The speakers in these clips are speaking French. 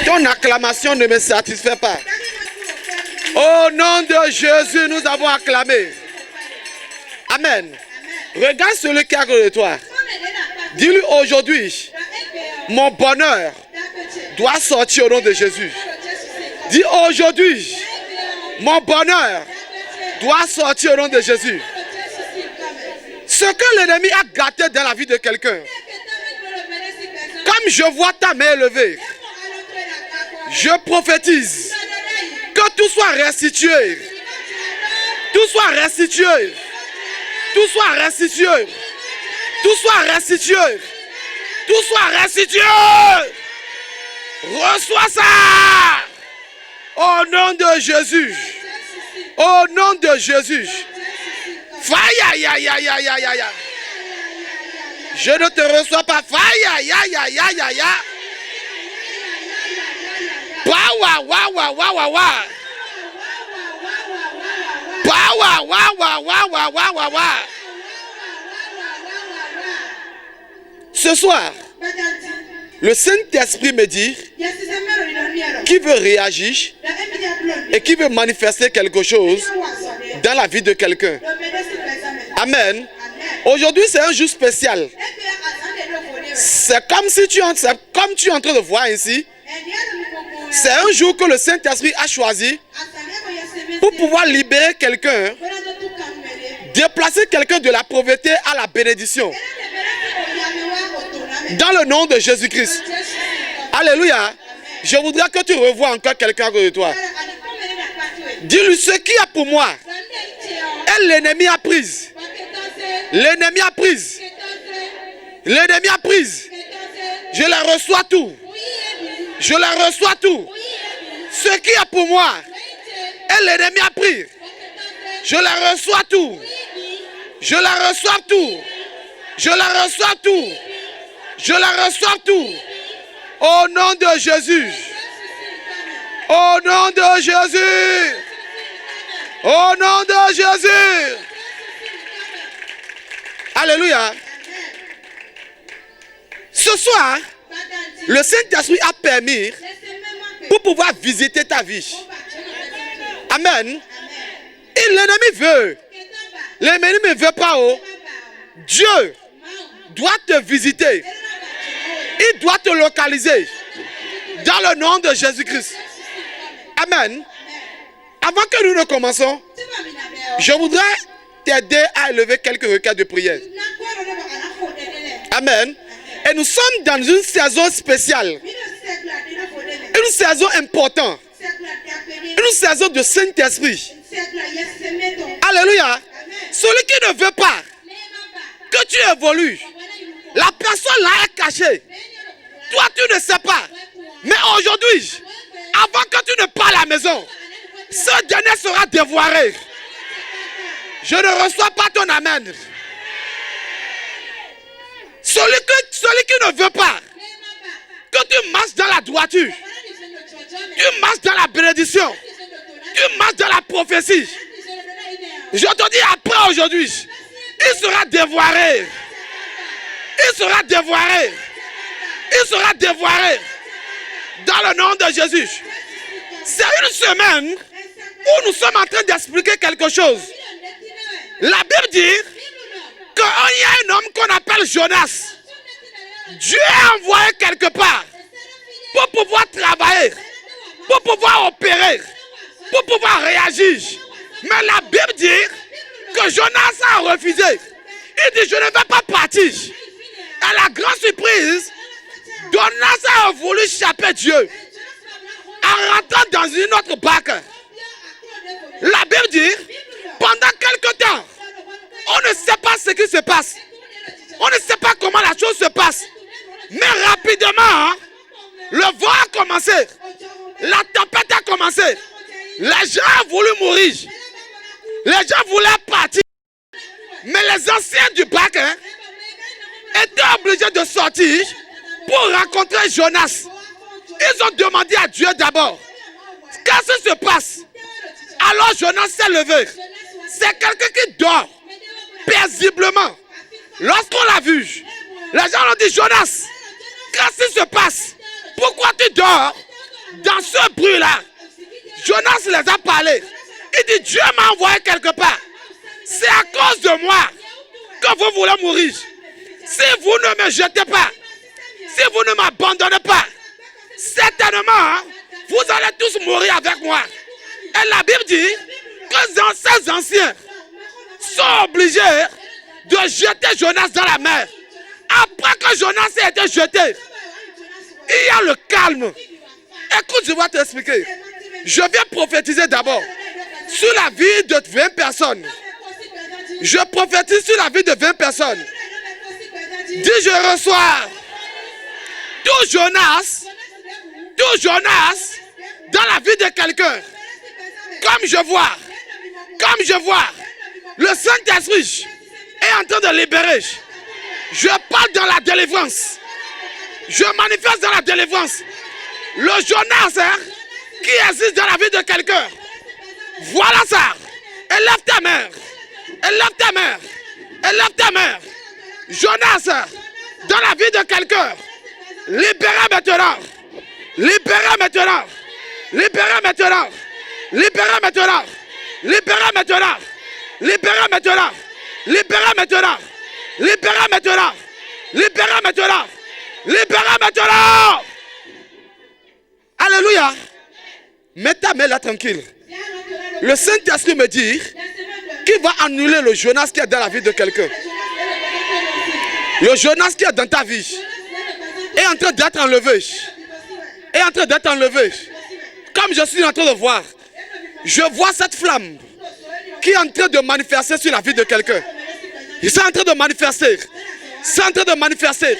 Ton acclamation ne me satisfait pas. Au nom de Jésus, nous avons acclamé. Amen. Regarde celui qui est à côté de toi. Dis-lui aujourd'hui, mon bonheur doit sortir au nom de Jésus. Dis aujourd'hui, mon bonheur doit sortir au nom de Jésus. Ce que l'ennemi a gâté dans la vie de quelqu'un, comme je vois ta main levée, je prophétise que tout soit restitué. Tout soit restitué. Tout soit restitué. Tout soit restitué. Tout soit restitué. Reçois ça. Au nom de Jésus. Au nom de Jésus. Faille, ya, ya, ya, ya, ya, ya. Je ne te reçois pas. Faille, ya, ya, ya, ya, ya. Power, wa, wa, wa, wa, wa. Power, wa, wa, wa, wa, wa, wa, wa. Ce soir, le Saint-Esprit me dit qu'il veut réagir et qu'il veut manifester quelque chose dans la vie de quelqu'un. Amen. Aujourd'hui, c'est un jour spécial. C'est comme si tu es en train de voir ici. C'est un jour que le Saint-Esprit a choisi pour pouvoir libérer quelqu'un, déplacer quelqu'un de la pauvreté à la bénédiction. Dans le nom de Jésus-Christ. Alléluia. Je voudrais que tu revoies encore quelqu'un de toi. Dis-lui ce qu'il y a pour moi. Et l'ennemi a prise. L'ennemi a prise. L'ennemi a prise. Je la reçois tout. Je la reçois tout. Ce qu'il y a pour moi. Et l'ennemi a pris. Je la reçois tout. Je la reçois tout. Je la reçois tout. Je la reçois tout. Au nom de Jésus. Au nom de Jésus. Au nom de Jésus. Alléluia. Ce soir, le Saint-Esprit a permis pour pouvoir visiter ta vie. Amen. Et l'ennemi veut. L'ennemi ne veut pas. Oh. Dieu doit te visiter. Il doit te localiser. Dans le nom de Jésus-Christ. Amen. Avant que nous ne commençons, je voudrais t'aider à élever quelques requêtes de prière. Amen. Et nous sommes dans une saison spéciale. Une saison importante. Une saison de Saint-Esprit. Alléluia. Celui qui ne veut pas que tu évolues, la personne là est cachée. Toi, tu ne sais pas. Mais aujourd'hui, avant que tu ne parles à la maison, ce dernier sera dévoilé. Je ne reçois pas ton amen. Celui qui ne veut pas que tu marches dans la droiture, tu marches dans la bénédiction, tu marches dans la prophétie. Je te dis après aujourd'hui, il sera dévoilé. Il sera dévoilé. Il sera dévoilé. Dans le nom de Jésus. C'est une semaine où nous sommes en train d'expliquer quelque chose. La Bible dit qu'il y a un homme qu'on appelle Jonas. Dieu a envoyé quelque part pour pouvoir travailler, pour pouvoir opérer, pour pouvoir réagir. Mais la Bible dit que Jonas a refusé. Il dit, je ne vais pas partir. À la grande surprise, Jonas a voulu échapper Dieu en rentrant dans une autre barque. La Bible dit, pendant quelque temps, on ne sait pas ce qui se passe. On ne sait pas comment la chose se passe. Mais rapidement, le vent a commencé. La tempête a commencé. Les gens ont voulu mourir. Les gens voulaient partir. Mais les anciens du bac étaient obligés de sortir pour rencontrer Jonas. Ils ont demandé à Dieu d'abord, qu'est-ce qui se passe? Alors Jonas s'est levé, C'est quelqu'un qui dort paisiblement. Lorsqu'on l'a vu, les gens ont dit, Jonas, qu'est-ce qui se passe? Pourquoi tu dors dans ce bruit-là? Jonas les a parlé. Il dit, Dieu m'a envoyé quelque part. C'est à cause de moi que vous voulez mourir. Si vous ne me jetez pas, si vous ne m'abandonnez pas, certainement, vous allez tous mourir avec moi. Et la Bible dit que ces anciens sont obligés de jeter Jonas dans la mer. Après que Jonas ait été jeté, il y a le calme. Écoute, je vais t'expliquer. Je viens prophétiser d'abord sur la vie de 20 personnes. Je prophétise sur la vie de 20 personnes. Dis, je reçois tout Jonas dans la vie de quelqu'un. Comme je vois, le Saint-Esprit est en train de libérer. Je parle dans la délivrance. Je manifeste dans la délivrance. Le Jonas qui existe dans la vie de quelqu'un. Voilà ça. Élève ta main. Élève ta main. Élève ta main. Jonas dans la vie de quelqu'un. Libérez maintenant. Libérez maintenant. Libérez maintenant. Libérez maintenant. Libérez maintenant. Libérez maintenant. Libérez maintenant. Libérez maintenant. Libérez maintenant. Libérez maintenant. Alléluia. Mets ta main là tranquille. Le Saint-Esprit me dit qu'il va annuler le Jonas qui est dans la vie de quelqu'un. Le Jonas qui est dans ta vie est en train d'être enlevé. Est en train d'être enlevé. Comme je suis en train de voir, je vois cette flamme qui est en train de manifester sur la vie de quelqu'un. C'est en train de manifester. C'est en train de manifester.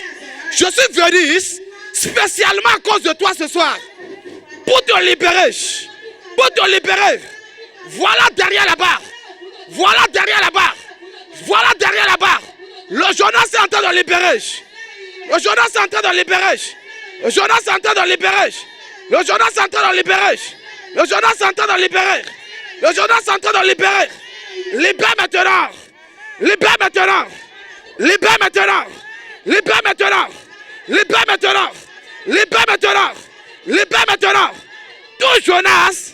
Je suis venu spécialement à cause de toi ce soir. Pour te libérer. Pour te libérer. Voilà derrière la barre. Voilà derrière la barre. Voilà derrière la barre. Le Jonas est en train de libérer. Le Jonas est en train de libérer. Le Jonas est en train de libérer. Le Jonas est en train de libérer. Le Jonas est en train de libérer. Le Jonas est en train de libérer. Libère maintenant. Libère maintenant. Libère maintenant. Libère maintenant. Libère maintenant. Libère maintenant. Libère maintenant. Tout Jonas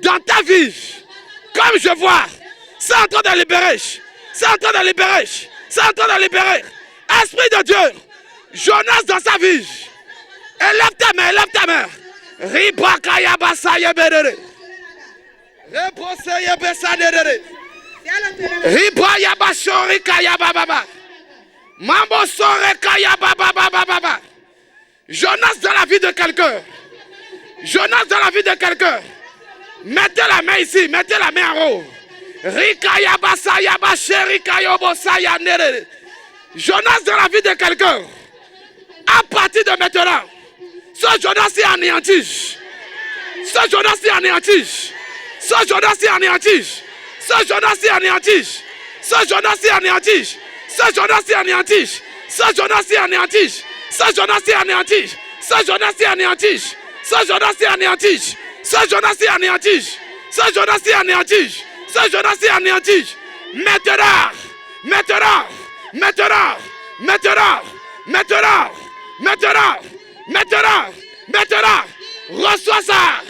dans ta vie, comme je vois, c'est en train de libérer. C'est en train de libérer. C'est en train de libérer. Esprit de Dieu, Jonas dans sa vie. Élève ta main, élève ta main. Ribakaya basaya berere. Reposaya besadere. Ribaya bashori kaya baba. Mambo sore kaya baba. Jonas dans la vie de quelqu'un. Jonas dans la vie de quelqu'un. Mettez la main ici, mettez la main en haut. Rikaya basaya basheri kaya bosaya nere. Jonas dans la vie de quelqu'un. À partir de maintenant, ce Jonas est anéanti. Ce Jonas est anéanti. Ce Jonas est anéanti. Ce Jonas est anéanti. Ce Jonas est anéanti. Ce Jonas est anéanti. Ce Jonas est anéanti. Ce Jonas est anéanti. Ce Jonas est anéanti. Ce Jonas est anéanti. Ce Jonas est anéanti. Ce Jonas est anéanti. Ce Jonas est anéanti. Maintenant. Maintenant. Maintenant. Maintenant. Maintenant. Maintenant. Maintenant. Maintenant. Reçois ça.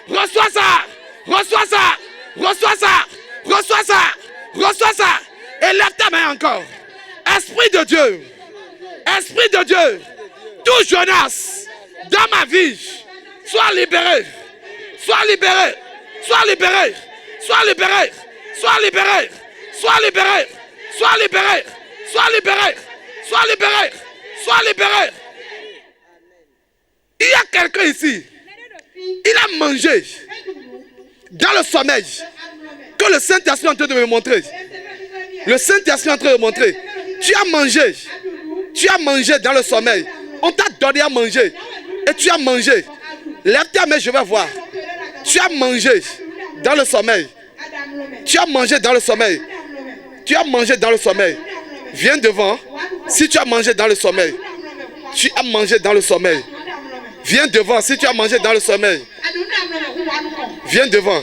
Reçois ça. Reçois ça. Reçois ça. Reçois ça. Reçois ça. Et lève ta main encore. Esprit de Dieu. Esprit de Dieu. Tout Jonas dans ma vie. Sois libéré. Sois libéré. Sois libéré. Sois libéré. Sois libéré. Sois libéré. Sois libéré. Sois libéré. Sois libéré. Sois libéré. Il y a quelqu'un ici. Il a mangé dans le sommeil que le Saint-Esprit est en train de me montrer. Le Saint-Esprit est en train de me montrer. Tu as mangé. Tu as mangé dans le sommeil. On t'a donné à manger. Et tu as mangé. Lève ta main, je vais voir. Tu as mangé dans le sommeil. Tu as mangé dans le sommeil. Tu as mangé dans le sommeil. Viens devant. Si tu as mangé dans le sommeil. Tu as mangé dans le sommeil. Viens devant si tu as mangé dans le sommeil. Viens devant.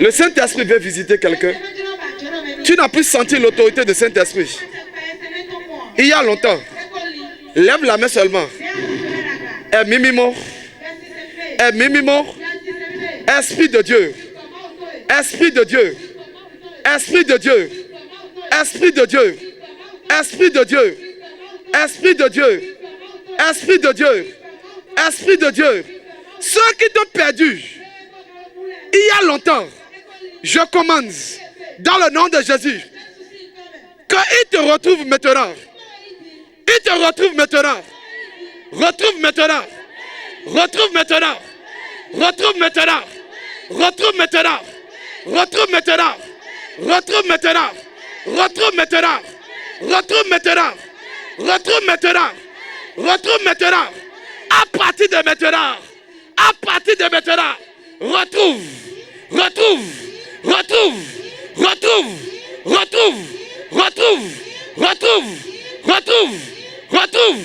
Le Saint-Esprit veut visiter quelqu'un. Tu n'as plus senti l'autorité du Saint-Esprit. Il y a longtemps. Lève la main seulement. Mimimo. Mimimo. Esprit de Dieu. Esprit de Dieu. Esprit de Dieu. Esprit de Dieu. Esprit de Dieu. Esprit de Dieu. Esprit de Dieu. Esprit de Dieu. Ceux qui t'ont perdu il y a longtemps, je commande dans le nom de Jésus qu'ils te retrouvent maintenant. Ils te retrouvent maintenant. Retrouve maintenant. Retrouve maintenant. Retrouve maintenant. Retrouve maintenant. Retrouve maintenant. Retrouve maintenant. Retrouve maintenant. Retrouve maintenant. Retrouve maintenant. Retrouve maintenant. À partir de maintenant. À partir de maintenant. Retrouve. Retrouve. Retrouve. Retrouve. Retrouve. Retrouve. Retrouve. Retrouve. Retrouve.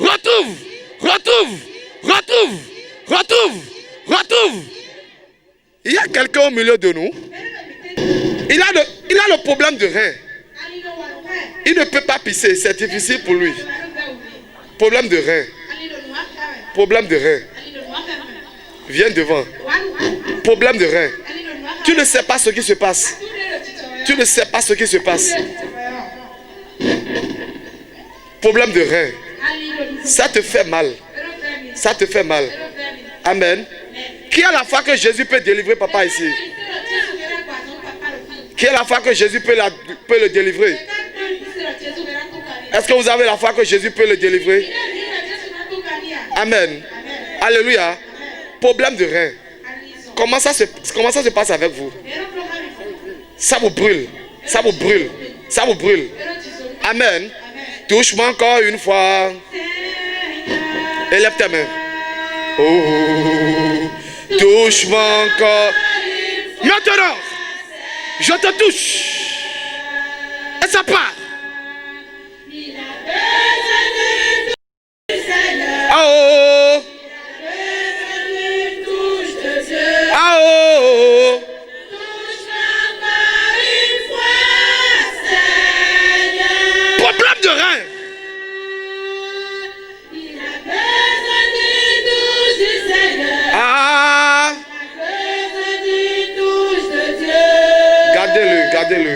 Retrouve. Retrouve. Retrouve. Retrouve. Retrouve. Il y a quelqu'un au milieu de nous. Il a le problème de rein. Il ne peut pas pisser. C'est difficile pour lui. Problème de rein. Problème de rein. Viens devant. Problème de rein. Tu ne sais pas ce qui se passe. Tu ne sais pas ce qui se passe. Problème de rein. Ça te fait mal. Ça te fait mal. Amen. Qui a la foi que Jésus peut délivrer papa ici? Qui a la foi que Jésus peut le délivrer? Est-ce que vous avez la foi que Jésus peut le délivrer? Amen. Alléluia. Problème de rein. Comment ça se passe avec vous? Ça vous brûle. Ça vous brûle. Ça vous brûle. Amen. Touche-moi encore une fois. Élève tes mains. Oh, touche-moi encore. Maintenant, je te touche. Et ça part. Oh. Oh. Problème de rein. Ah. Gardez-le, gardez-le.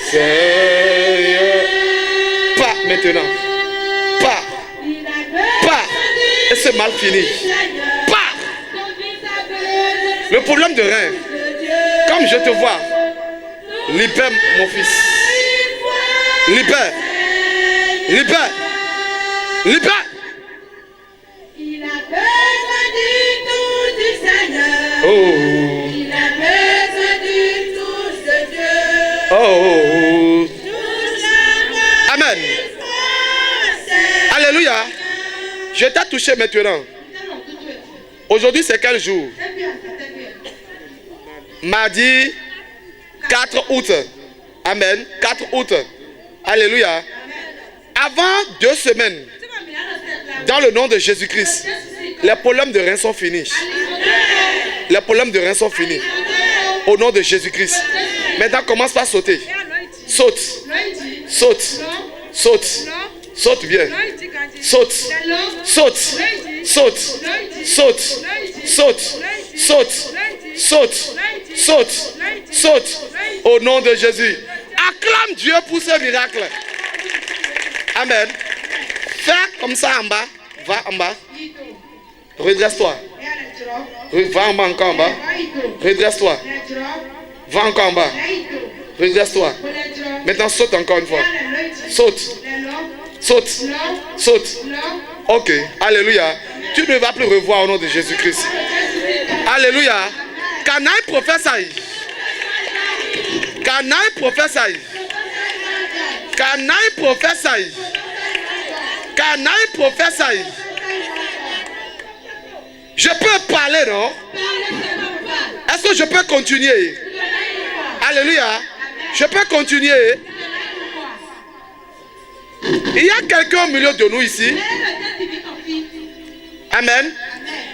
Seigneur. Pas maintenant. Pas. Pas. Et c'est mal fini. Pas. Le problème de rein. Comme je te vois. Libère mon fils. Libère. Libère. Libère. Il a besoin du touche du Seigneur. Oh. Il a besoin du touche de Dieu. Oh. Touche-la. Amen. Alléluia. Je t'ai touché maintenant. Aujourd'hui c'est quel jour? Mardi 4 août. Amen. 4 août. Alléluia. Avant 2 semaines, dans le nom de Jésus-Christ, les problèmes de reins sont finis. Les problèmes de reins sont finis. Au nom de Jésus-Christ. Maintenant, commence par sauter. Saute. Saute. Saute. Saute bien. Saute. Saute. Saute. Saute. Saute. Saute. Saute. Saute. Saute. Au nom de Jésus. Acclame Dieu pour ce miracle. Amen. Fais comme ça en bas. Va en bas. Redresse-toi. Va en bas, encore en bas. Redresse-toi. Va encore en bas. Redresse-toi. Maintenant, saute encore une fois. Saute. Saute. Saute. Ok. Alléluia. Tu ne vas plus revoir au nom de Jésus-Christ. Alléluia. Can I prophesy? Can I prophesy? Can I prophesy? Can I prophesy? Je peux parler, non? Est-ce que je peux continuer? Alléluia. Je peux continuer. Il y a quelqu'un au milieu de nous ici. Amen.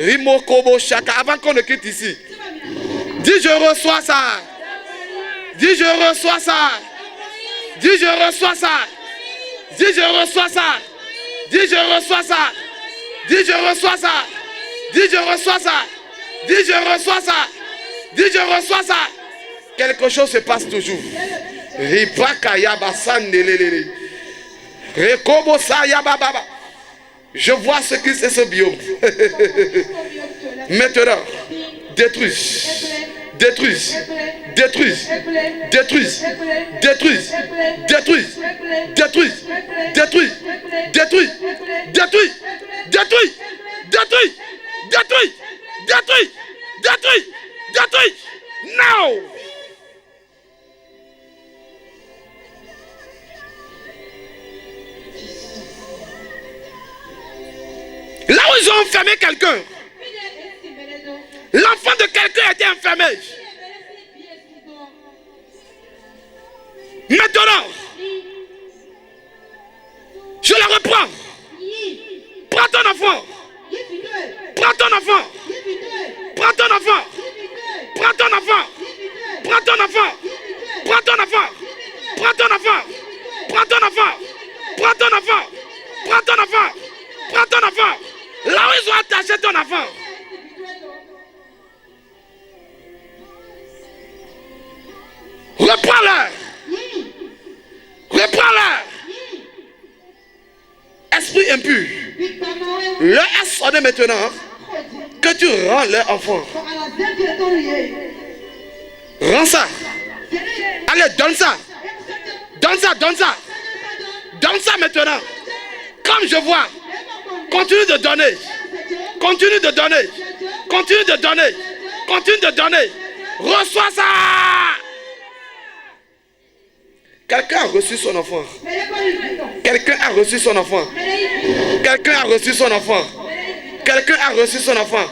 Rimokobo Shaka. Avant qu'on ne quitte ici. Dis je reçois ça. Dis je reçois ça. Dis je reçois ça. Dis je reçois ça. Dis je reçois ça. Dis je reçois ça. Dis je reçois ça. Dis je reçois ça. Dis je reçois ça. Quelque chose se passe toujours. Je vois ce qui c'est ce biome. Maintenant, détruis. Détruis. Détruis. Détruis. Détruis. Détruis. Détruis. Détruis. Détruis. Détruis. Détruis. Détruis. Détruis. Détruis. Détruis. Détruis. Now. Là où ils ont enfermé quelqu'un, l'enfant de quelqu'un était enfermé. Maintenant, je la reprends. Prends ton enfant. Prends ton enfant. Prends ton enfant. Prends ton enfant. Prends ton enfant. Prends ton enfant. Prends ton enfant. Prends ton enfant. Prends ton enfant. Prends ton enfant. Prends ton enfant. Là où ils ont attaché ton enfant. Reprends-le. Reprends-le. Esprit impur. Leur a sonné maintenant que tu rends leur enfant. Rends ça. Allez, donne ça. Donne ça, donne ça. Donne ça maintenant. Comme je vois. Continue de donner. Continue de donner. Continue de donner. Continue de donner. Reçois ça. Quelqu'un a reçu son enfant. Quelqu'un a reçu son enfant. Quelqu'un a reçu son enfant. Quelqu'un a reçu son enfant.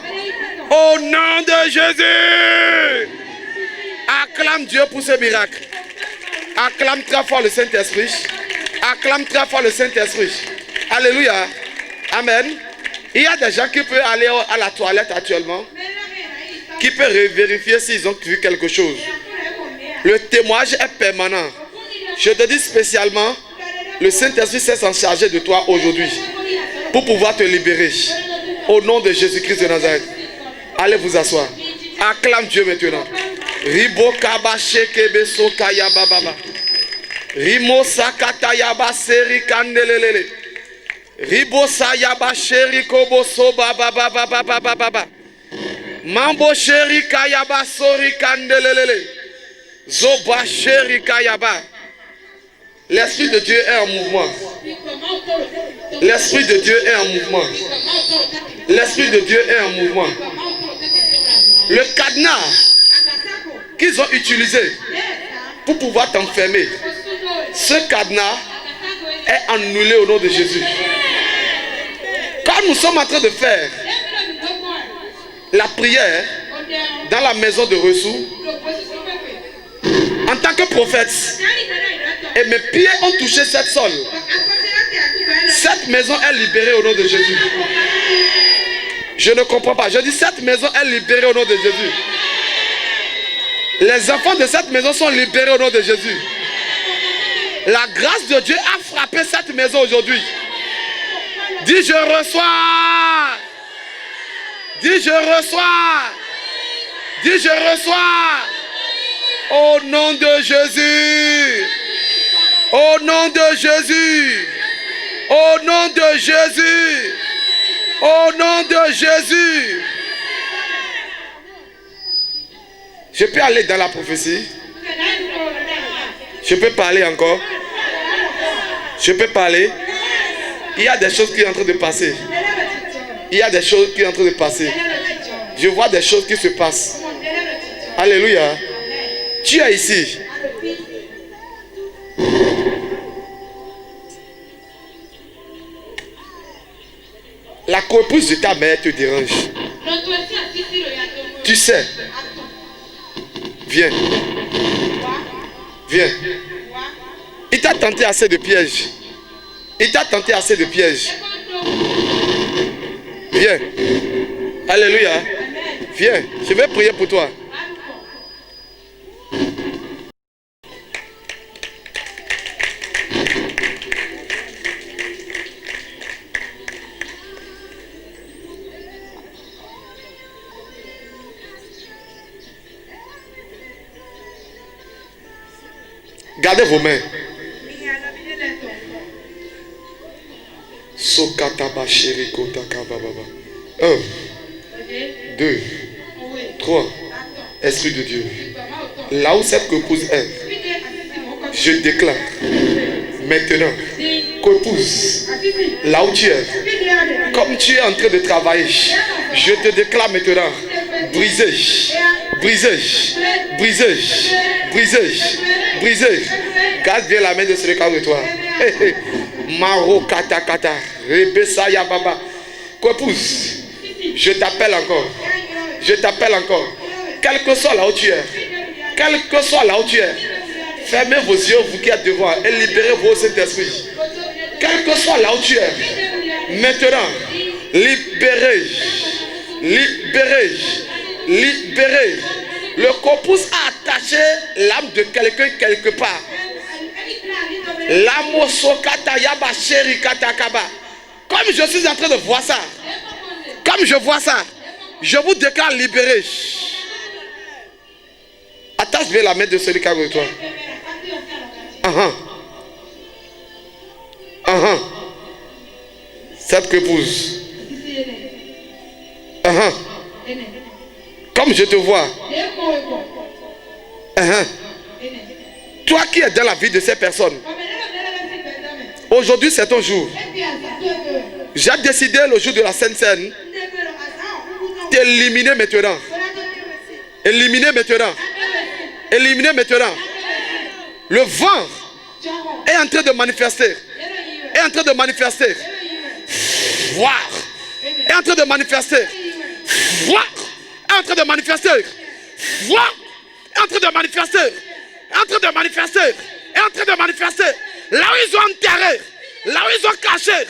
Au nom de Jésus. Acclame Dieu pour ce miracle. Acclame très fort le Saint-Esprit. Acclame très fort le Saint-Esprit. Alléluia. Amen. Il y a des gens qui peuvent aller à la toilette actuellement, qui peuvent vérifier s'ils ont vu quelque chose. Le témoignage est permanent. Je te dis spécialement, le Saint-Esprit sait s'en charger de toi aujourd'hui pour pouvoir te libérer. Au nom de Jésus-Christ de Nazareth. Allez vous asseoir. Acclame Dieu maintenant. Ribo kabasheke beso kayaba baba. Rimo sakatayaba seri kandelelele. Ribo sayaba sheri kobo soba baba baba baba baba. Mambo sheri kayaba sori kandelelele. Zoba sheri kayaba. L'Esprit de Dieu est en mouvement. L'Esprit de Dieu est en mouvement. L'Esprit de Dieu est en mouvement. Le cadenas qu'ils ont utilisé pour pouvoir t'enfermer, ce cadenas est annulé au nom de Jésus. Quand nous sommes en train de faire la prière dans la maison de Ressou, en tant que prophète, et mes pieds ont touché cette sol, cette maison est libérée au nom de Jésus. Je ne comprends pas. Je dis cette maison est libérée au nom de Jésus. Les enfants de cette maison sont libérés au nom de Jésus. La grâce de Dieu a frappé cette maison aujourd'hui. Dis je reçois. Dis je reçois. Dis je reçois. Au nom de Jésus. Au nom de Jésus. Au nom de Jésus. Au nom de Jésus. Je peux aller dans la prophétie. Je peux parler encore. Je peux parler. Il y a des choses qui sont en train de passer. Il y a des choses qui sont en train de passer. Je vois des choses qui se passent. Alléluia. Tu es ici. La coépouse de ta mère te dérange. Tu sais. Viens. Viens. Il t'a tenté assez de pièges. Il t'a tenté assez de pièges. Viens. Alléluia. Viens, je vais prier pour toi. Gardez vos mains. Sokataba Sherikota Kabababa. 1, 2, 3. Esprit de Dieu. Là où cette épouse est, je déclare maintenant qu'épouse, là où tu es, comme tu es en train de travailler, je te déclare maintenant brisé, brisé, brisé, brisé, brisé. Garde bien la main de celui qui est de toi. Maro kata kata, rebesa ya baba. Qu'épouse, je t'appelle encore. Je t'appelle encore. Quel que soit là où tu es, quel que soit là où tu es, fermez vos yeux, vous qui êtes devant, et libérez vos Saint-Esprit. Quel que soit là où tu es, maintenant, libérez, libérez, libérez. Le corpus a attaché l'âme de quelqu'un quelque part. Comme je suis en train de voir ça, comme je vois ça, je vous déclare libéré. Attache bien la main de celui qui est avec toi. Cette épouse. Comme je te vois. Toi qui es dans la vie de ces personnes. Aujourd'hui c'est ton jour. J'ai décidé le jour de la Sainte Seine d'éliminer maintenant. Éliminer maintenant. Éliminer maintenant. Le vent est en train de manifester. Est en train de manifester. Voir. Est en train de manifester. Voir. Est en train de manifester. Voir. Est en train de manifester. Est en train de manifester. Est en train de manifester. Là où ils ont enterré. Là où ils ont caché.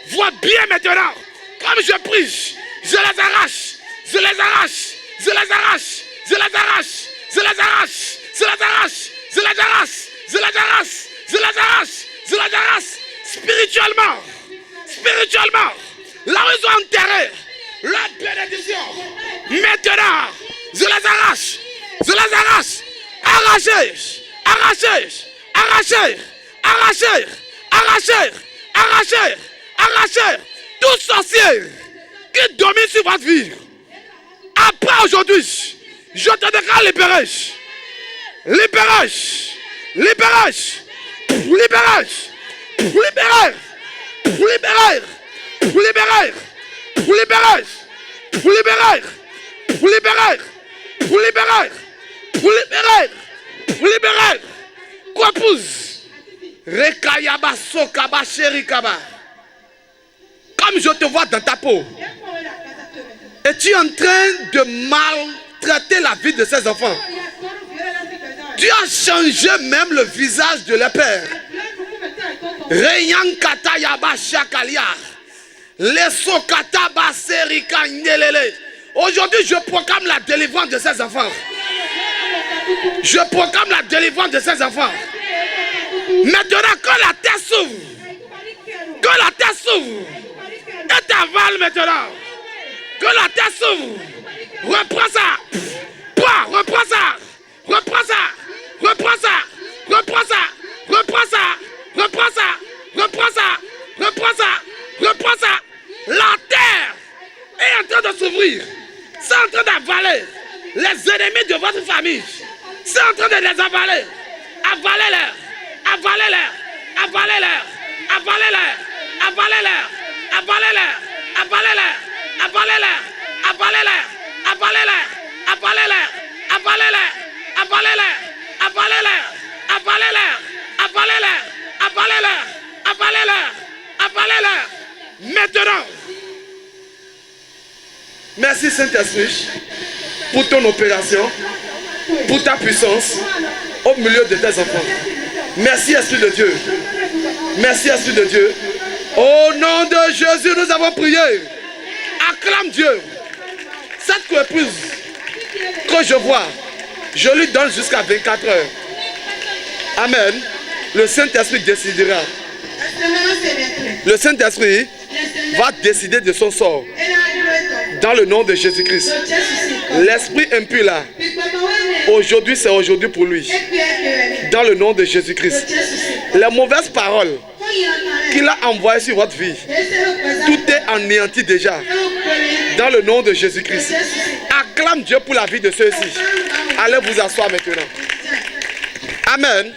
Vois bien maintenant. Comme je prie. Je les arrache. Je les arrache. Je les arrache. Je les arrache. Je les arrache. Je les arrache. Je les arrache. Je les arrache. Je les arrache. Je les arrache. Spirituellement. Spirituellement. Là où ils ont enterré la bénédiction. Maintenant. Je les arrache. Je les arrache. Arrachez. Arrachez. Arrachez. Arrachez. Arrachez. Arrachez. Arrachez. Tout sorcier qui domine sur votre vie. Après aujourd'hui, je te déclare libéré. Libéré. Libéré. Libéré. Libéré. Libéré. Libéré. Libéré. Libéré. Libéré. Libéré. Libéré. Libéré. Quoi pousse? Rekayaba sokaba sherikaba. Comme je te vois dans ta peau. Et tu es en train de maltraiter la vie de ces enfants. Tu as changé même le visage de leur père. Reyankata yaba shakalia. Lesokata baserika nyelele. Aujourd'hui, je proclame la délivrance de ces enfants. Je proclame la délivrance de ces enfants. Maintenant, quand la terre s'ouvre, que la terre s'ouvre, et t'avale maintenant. Que la terre s'ouvre. Reprends ça. Prends, reprends ça. Reprends ça. Reprends ça. Reprends ça. Reprends ça. Reprends ça. Reprends ça. Reprends ça. Reprends ça. La terre est en train de s'ouvrir. C'est en train d'avaler les ennemis de votre famille. C'est en train de les avaler. Avalez-les. Avalez-les. Avalez-les. Avalez-les. Avalez-les. Avalez-les. Avalez-les. Avalez-les, avalez-les, avalez-les, avalez-les, avalez-les, avalez-les, avalez-les, avalez-les, avalez-les, avalez-les, avalez-les, avalez-les. Maintenant, merci Saint-Esprit pour ton opération, pour ta puissance au milieu de tes enfants. Merci Esprit de Dieu. Merci Esprit de Dieu. Au nom de Jésus, nous avons prié. Acclame Dieu. cette coépouse que je vois, je lui donne jusqu'à 24 heures. Amen. Le Saint-Esprit décidera. Le Saint-Esprit va décider de son sort. Dans le nom de Jésus-Christ. L'esprit impur là, aujourd'hui c'est aujourd'hui pour lui. Dans le nom de Jésus-Christ. Les mauvaises paroles qu'il a envoyées sur votre vie, tout est anéanti déjà. Dans le nom de Jésus-Christ. Acclame Dieu pour la vie de ceux-ci. Allez vous asseoir maintenant. Amen.